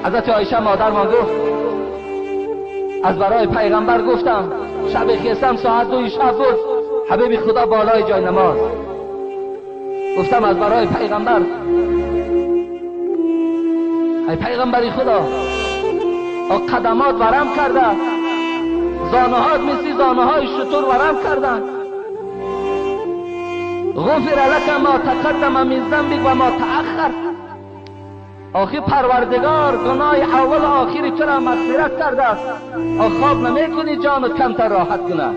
حضرت عایشه مادرمان گفت از برای پیغمبر گفتم شب خیستم ساعت 2 شب بود حبیب خدا بالای جای نماز. گفتم از برای پیغمبر، ای پیغمبری خدا قدمات ورم کرده، زانوهات مثل زانوهای شتر ورم کردن. غفر لک ما تقدم من ذنبک و ما تأخر. آخی پروردگار گناه اول آخری تو را مغفرت کرده است. خواب نمیکنی جانت کمتر راحت کنه.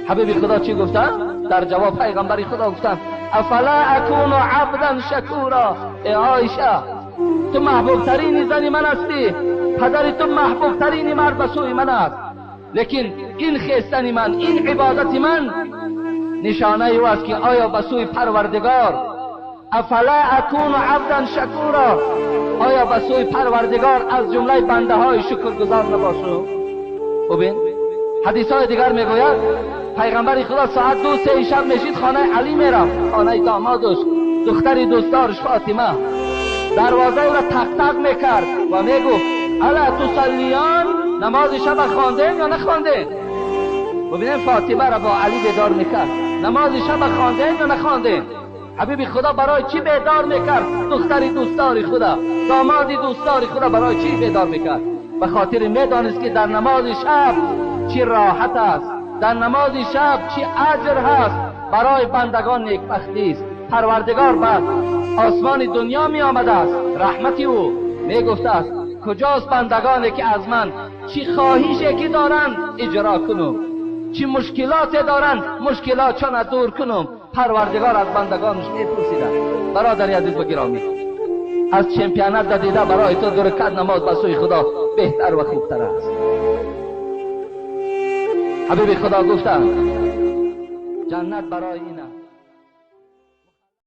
حبیب خدا چی گفتن؟ در جواب پیغمبری خدا گفتن افلا اکون عبدا شکورا. ای عایشه تو محبوب ترین زن من هستی، پدر تو محبوب ترین مرد به سوی من است، لیکن این خیستن من، این عبادت من نشانه او است که آیا به سوی پروردگار افلا اکون عبدا شکورا، آیا به سوی پروردگار از جمله بنده های شکرگزار نباشم؟ ببین حدیث های دیگر میگوید پیغمبر خدا ساعت 2-3 شب میشید خانه علی میرفت، خانه دامادش، دختری دوستدارش فاطمه. دروازه او را تق تق میکرد و میگفت الا تصلیان، نماز شب خواندین یا نخواندین؟ ببینید فاطمه را با علی بیدار میکرد، نماز شب خواندین یا نخواندین؟ حبیب خدا برای چی بیدار میکرد دختری دوستدار خدا، دامادی دوستدار خدا برای چی بیدار میکرد؟ به خاطر میدانست که در نماز شب چی راحت است، در نماز شب چی اجر هست برای بندگان نیکبختی است. پروردگار به آسمان دنیا می آمده است، رحمتی او می گفته است کجاست بندگانی که از من چی خواهشی که دارن اجرا کنم، چی مشکلات دارن مشکلات چون دور کنم. پروردگار از بندگانش می پرسیده. برادر عزیز و گرامی، از چمپیونات دیده برای تو 2 رکعت نماز به سوی خدا بهتر و خوبتر است. حبیب خدا گفتند جنت برای این